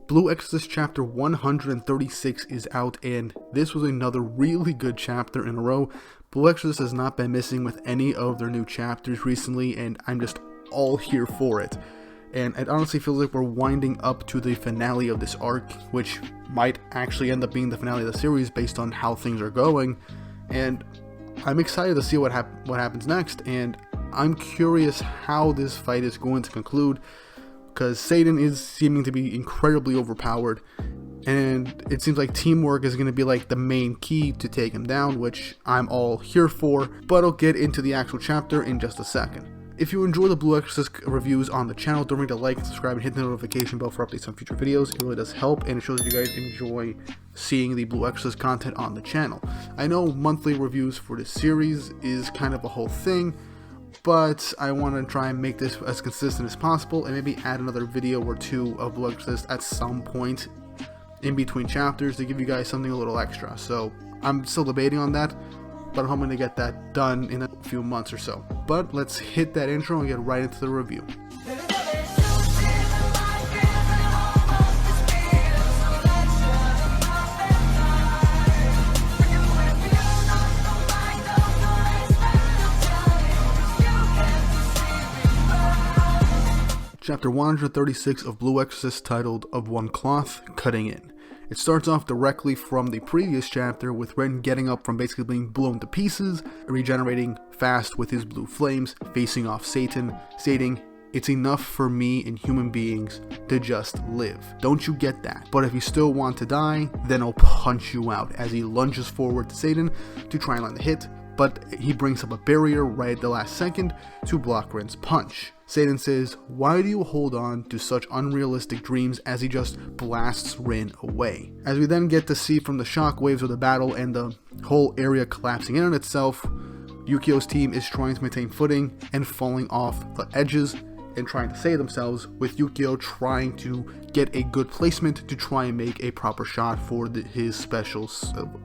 Blue Exorcist chapter 136 is out, and this was another really good chapter in a row. Blue Exorcist has not been missing with any of their new chapters recently, and I'm just all here for it. And it honestly feels like we're winding up to the finale of this arc, which might actually end up being the finale of the series based on how things are going. And I'm excited to see what happens next, and I'm curious how this fight is going to conclude, because Satan is seeming to be incredibly overpowered, and it seems like teamwork is going to be like the main key to take him down, which I'm all here for, but I'll get into the actual chapter in just a second. If you enjoy the Blue Exorcist reviews on the channel, don't forget to like, subscribe, and hit the notification bell for updates on future videos. It really does help, and it shows you guys enjoy seeing the Blue Exorcist content on the channel. I know monthly reviews for this series is kind of a whole thing, but I want to try and make this as consistent as possible, and maybe add another video or two of Blue Exorcist at some point in between chapters to give you guys something a little extra. So I'm still debating on that, but I'm hoping to get that done in a few months or so. But let's hit that intro and get right into the review. Chapter 136 of Blue Exorcist, titled Of One Cloth, Cutting In. It starts off directly from the previous chapter, with Ren getting up from basically being blown to pieces, regenerating fast with his blue flames, facing off Satan, stating, "It's enough for me and human beings to just live. Don't you get that? But if you still want to die, then I'll punch you out," as he lunges forward to Satan to try and land the hit, but he brings up a barrier right at the last second to block Ren's punch. Satan says, "Why do you hold on to such unrealistic dreams?" as he just blasts Ren away. As we then get to see from the shockwaves of the battle and the whole area collapsing in on itself, Yukio's team is trying to maintain footing and falling off the edges and trying to save themselves, with Yukio trying to get a good placement to try and make a proper shot for his special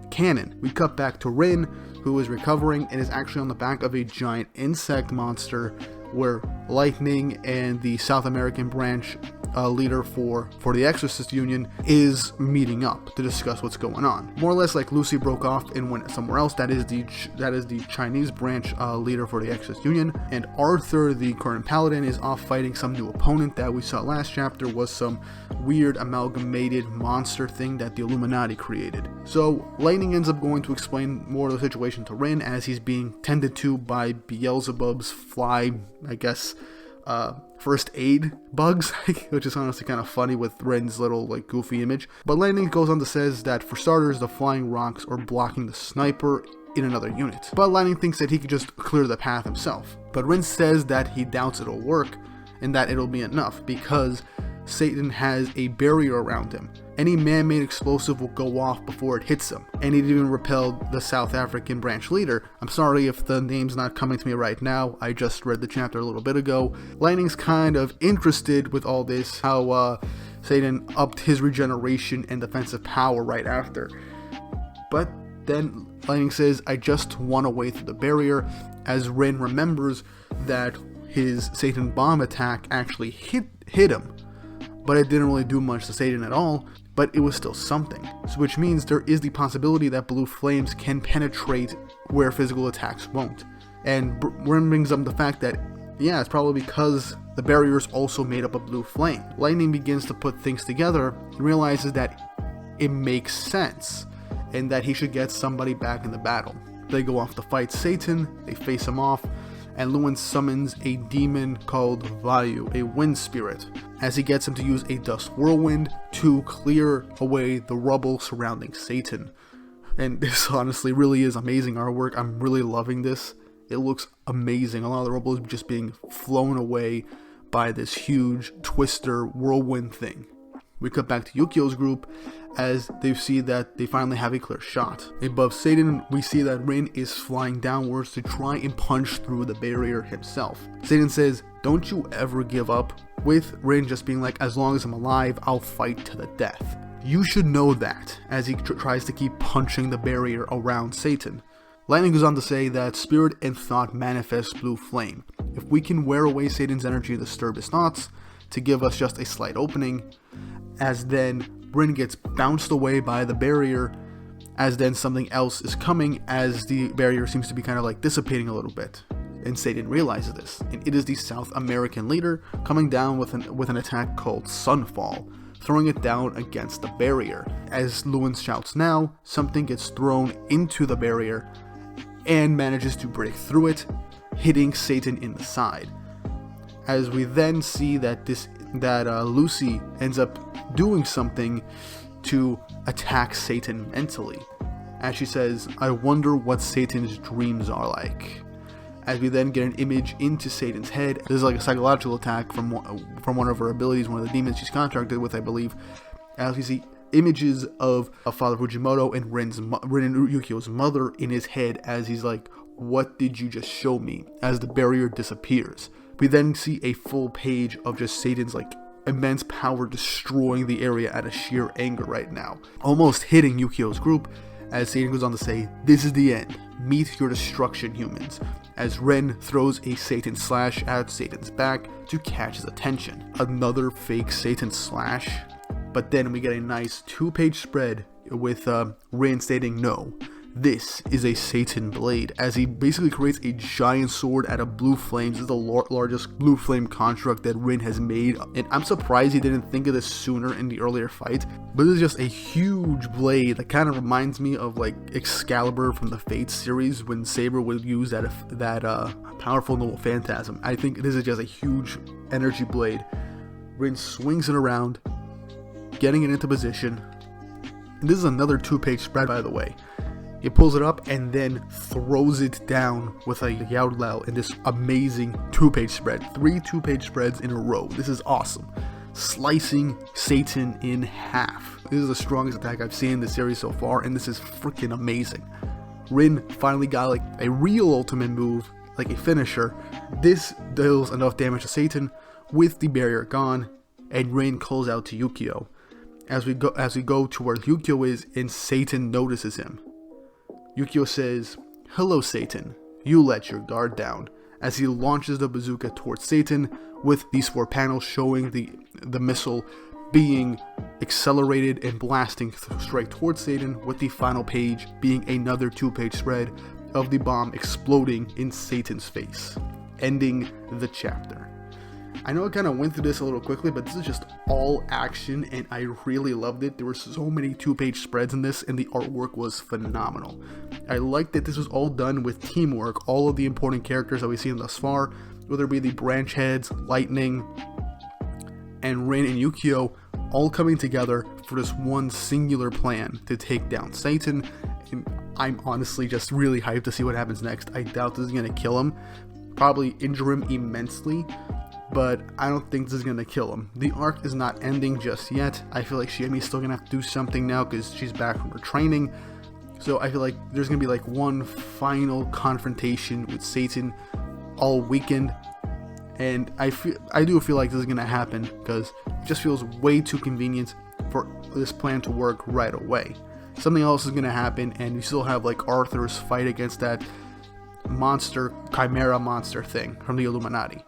cannon. We cut back to Ren, who is recovering and is actually on the back of a giant insect monster, where Lightning and the South American branch leader for the Exorcist Union is meeting up to discuss what's going on. More or less like Lucy broke off and went somewhere else. That is the Chinese branch leader for the Exorcist Union, and Arthur, the current paladin, is off fighting some new opponent that we saw last chapter was some weird amalgamated monster thing that the Illuminati created. So Lightning ends up going to explain more of the situation to Ren as he's being tended to by Beelzebub's fly, I guess, first aid bugs, which is honestly kind of funny with Ren's little goofy image. But Lightning goes on to says that for starters, the flying rocks are blocking the sniper in another unit. But Lightning thinks that he could just clear the path himself. But Ren says that he doubts it'll work and that it'll be enough because Satan has a barrier around him. Any man-made explosive will go off before it hits him, and it even repelled the South African branch leader. I'm sorry if the name's not coming to me right now, I just read the chapter a little bit ago. Lightning's kind of interested with all this, how Satan upped his regeneration and defensive power right after. But then Lightning says, "I just want a way through the barrier," as Ren remembers that his Satan bomb attack actually hit him, but it didn't really do much to Satan at all, but it was still something. So which means there is the possibility that blue flames can penetrate where physical attacks won't. And Ren brings up the fact that, yeah, it's probably because the barrier is also made up of blue flame. Lightning begins to put things together and realizes that it makes sense, and that he should get somebody back in the battle. They go off to fight Satan, they face him off, and Lewin summons a demon called Vayu, a wind spirit, as he gets him to use a dust whirlwind to clear away the rubble surrounding Satan. And this honestly really is amazing artwork. I'm really loving this. It looks amazing. A lot of the rubble is just being flown away by this huge twister whirlwind thing. We cut back to Yukio's group as they see that they finally have a clear shot. Above Satan, we see that Ren is flying downwards to try and punch through the barrier himself. Satan says, "Don't you ever give up," with Ren just being like, "As long as I'm alive, I'll fight to the death." You should know that, as he tries to keep punching the barrier around Satan. Lightning goes on to say that spirit and thought manifest blue flame. If we can wear away Satan's energy and disturb his thoughts, to give us just a slight opening, as then Rin gets bounced away by the barrier, as then something else is coming, as the barrier seems to be kind of like dissipating a little bit. And Satan realizes this, and it is the South American leader coming down with an attack called Sunfall, throwing it down against the barrier. As Lewin shouts now, something gets thrown into the barrier and manages to break through it, hitting Satan in the side. As we then see that Lucy ends up doing something to attack Satan mentally, as she says, "I wonder what Satan's dreams are like." As we then get an image into Satan's head, this is like a psychological attack from one of her abilities, one of the demons she's contracted with, I believe. As we see images of Father Fujimoto and Rin and Yukio's mother in his head, as he's like, "What did you just show me?" As the barrier disappears. We then see a full page of just Satan's like immense power destroying the area out of sheer anger right now, almost hitting Yukio's group, as Satan goes on to say, "This is the end. Meet your destruction, humans," as Ren throws a Satan slash at Satan's back to catch his attention. Another fake Satan slash, but then we get a nice 2-page spread with Ren stating, "No, this is a Satan blade," as he basically creates a giant sword out of blue flames. This is the largest blue flame construct that Rin has made, and I'm surprised he didn't think of this sooner in the earlier fight. But this is just a huge blade that kind of reminds me of like Excalibur from the Fate series, when Saber would use that powerful noble phantasm. I think this is just a huge energy blade. Rin swings it around, getting it into position. And this is another 2-page spread, by the way. He pulls it up and then throws it down with a Yaolao in this amazing 2-page spread. 3 2-page spreads in a row. This is awesome. Slicing Satan in half. This is the strongest attack I've seen in the series so far, and this is freaking amazing. Rin finally got like a real ultimate move, like a finisher. This deals enough damage to Satan with the barrier gone, and Rin calls out to Yukio. As we go to where Yukio is, and Satan notices him. Yukio says, "Hello, Satan. You let your guard down," as he launches the bazooka towards Satan, with these 4 panels showing the missile being accelerated and blasting straight towards Satan, with the final page being another 2-page spread of the bomb exploding in Satan's face, ending the chapter. I know I kind of went through this a little quickly, but this is just all action, and I really loved it. There were so many 2-page spreads in this, and the artwork was phenomenal. I liked that this was all done with teamwork. All of the important characters that we've seen thus far, whether it be the branch heads, Lightning, and Rin and Yukio, all coming together for this one singular plan to take down Satan. And I'm honestly just really hyped to see what happens next. I doubt this is going to kill him. Probably injure him immensely, but I don't think this is going to kill him. The arc is not ending just yet. I feel like Shiemi's still going to have to do something now because she's back from her training. So I feel like there's going to be like one final confrontation with Satan all weekend. And I do feel like this is going to happen because it just feels way too convenient for this plan to work right away. Something else is going to happen, and you still have like Arthur's fight against that monster, chimera monster thing from the Illuminati.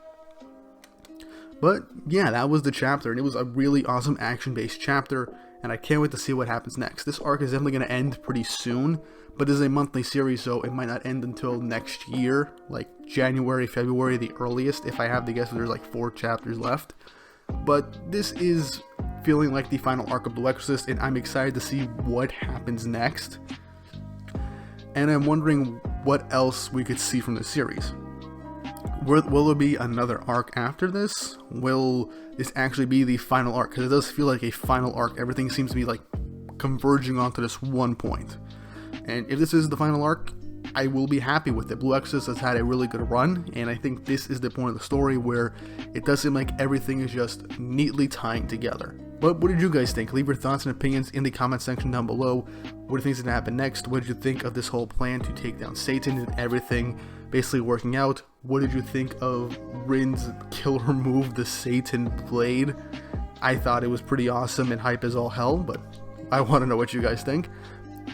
But yeah, that was the chapter, and it was a really awesome action-based chapter, and I can't wait to see what happens next. This arc is definitely going to end pretty soon, but this is a monthly series, so it might not end until next year, like January, February, the earliest, if I have to guess. There's like 4 chapters left. But this is feeling like the final arc of Blue Exorcist, and I'm excited to see what happens next. And I'm wondering what else we could see from the series. Will there be another arc after this? Will this actually be the final arc? Because it does feel like a final arc. Everything seems to be like converging onto this one point. And if this is the final arc, I will be happy with it. Blue Exorcist has had a really good run, and I think this is the point of the story where it does seem like everything is just neatly tying together. But what did you guys think? Leave your thoughts and opinions in the comment section down below. What do you think is going to happen next? What did you think of this whole plan to take down Satan and everything basically working out? What did you think of Rin's killer move, the Satan blade? I thought it was pretty awesome and hype as all hell, but I want to know what you guys think.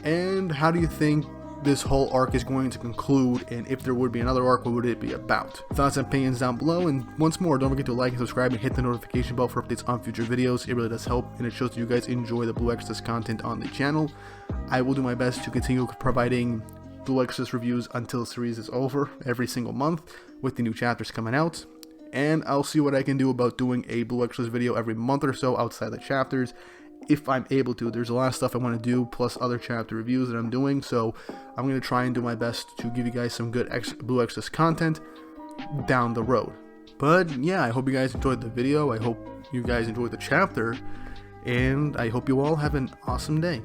And how do you think this whole arc is going to conclude, and if there would be another arc, what would it be about? Thoughts and opinions down below, and once more, don't forget to like and subscribe and hit the notification bell for updates on future videos. It really does help, and it shows that you guys enjoy the Blue Exorcist content on the channel. I will do my best to continue providing Blue Exorcist reviews until the series is over, every single month, with the new chapters coming out. And I'll see what I can do about doing a Blue Exorcist video every month or so outside the chapters, if I'm able to. There's a lot of stuff I want to do, plus other chapter reviews that I'm doing, so I'm going to try and do my best to give you guys some good Blue Exorcist content down the road. But yeah, I hope you guys enjoyed the video, I hope you guys enjoyed the chapter, and I hope you all have an awesome day.